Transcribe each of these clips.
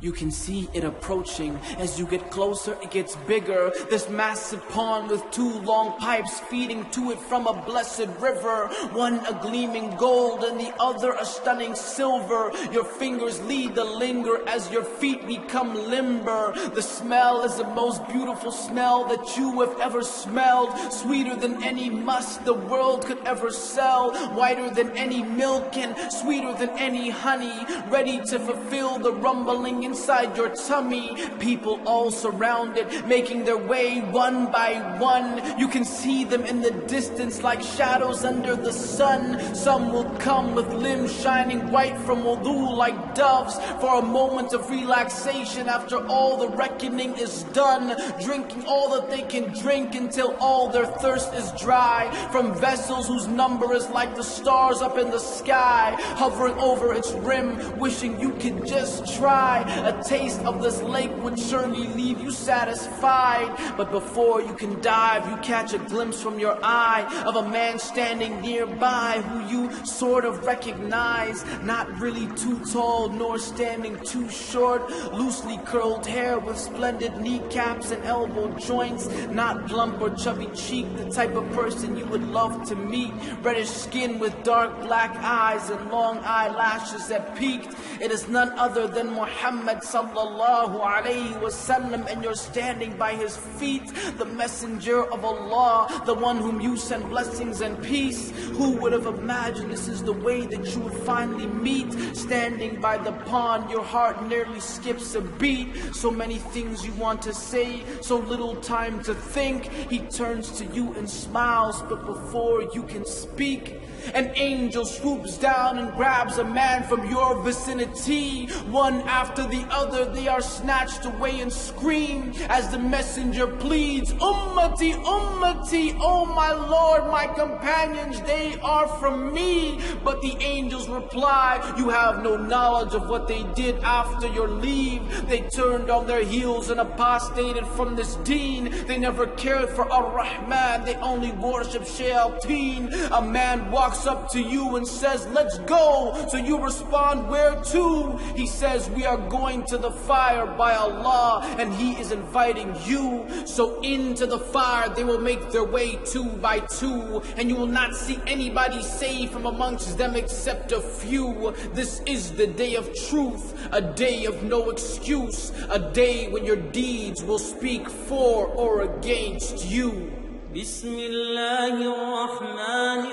You can see it approaching. As you get closer, it gets bigger. This massive pond with two long pipes feeding to it from a blessed river. One a gleaming gold and the other a stunning silver. Your fingers lead the linger as your feet become limber. The smell is the most beautiful smell that you have ever smelled. Sweeter than any musk the world could ever sell. Whiter than any milk and sweeter than any honey. Ready to fulfill the rumbling inside your tummy. People all surrounded, making their way one by one. You can see them in the distance like shadows under the sun. Some will come with limbs shining white from wudu like doves, for a moment of relaxation after all the reckoning is done. Drinking all that they can drink until all their thirst is dry. From vessels whose number is like the stars up in the sky, hovering over its rim, wishing you could just try. A taste of this lake would surely leave you satisfied. But before you can dive, you catch a glimpse from your eye of a man standing nearby who you sort of recognize. Not really too tall nor standing too short. Loosely curled hair with splendid kneecaps and elbow joints. Not plump or chubby cheek, the type of person you would love to meet. Reddish skin with dark black eyes and long eyelashes that peaked. It is none other than Muhammad sallallahu alayhi wasallam, and you're standing by his feet. The messenger of Allah, the one whom you send blessings and peace. Who would have imagined this is the way that you would finally meet? Standing by the pond, your heart nearly skips a beat. So many things you want to say, so little time to think. He turns to you and smiles, but before you can speak, an angel swoops down and grabs a man from your vicinity. One after the other, they are snatched away and scream as the messenger pleads, Ummati, Ummati, oh my Lord, my companions, they are from me. But the angels reply, you have no knowledge of what they did after your leave. They turned on their heels and apostated from this deen. They never cared for Ar-Rahman, they only worship Shayateen. A man walks up to you and says, let's go. So you respond, where to? He says, we are going to the fire by Allah, and He is inviting you. So into the fire they will make their way two by two, and you will not see anybody saved from amongst them except a few. This is the day of truth, a day of no excuse, a day when your deeds will speak for or against you. بسم الله الرحمن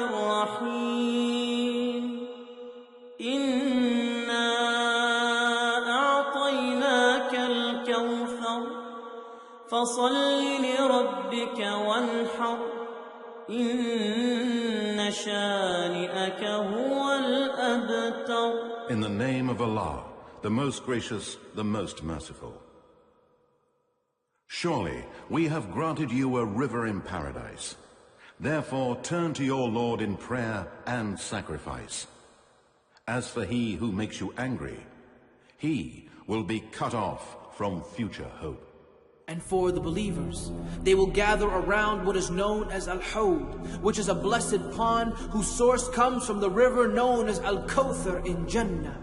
الرحيم إنا أعطيناك الكوثر فصل لربك وانحر إن شانئك هو الأبتر. In the name of Allah, the most gracious, the most merciful. Surely we have granted you a river in paradise. Therefore turn to your Lord in prayer and sacrifice. As for he who makes you angry, he will be cut off from future hope. And for the believers, they will gather around what is known as Al-Hawd, which is a blessed pond whose source comes from the river known as Al-Kawthar in Jannah.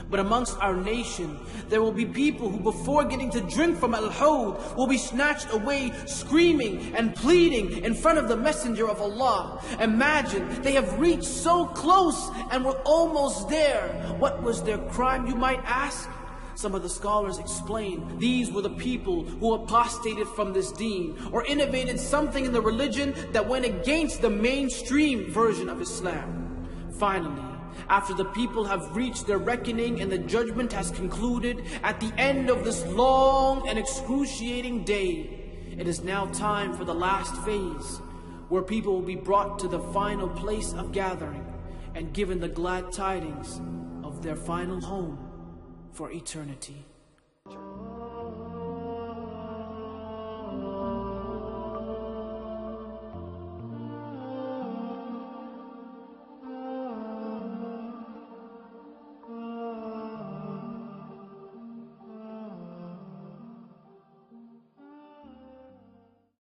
But amongst our nation, there will be people who before getting to drink from Al-Hawd will be snatched away screaming and pleading in front of the Messenger of Allah. Imagine, they have reached so close and were almost there. What was their crime, you might ask? Some of the scholars explain these were the people who apostated from this deen or innovated something in the religion that went against the mainstream version of Islam. Finally, after the people have reached their reckoning and the judgment has concluded, at the end of this long and excruciating day, it is now time for the last phase, where people will be brought to the final place of gathering and given the glad tidings of their final home for eternity.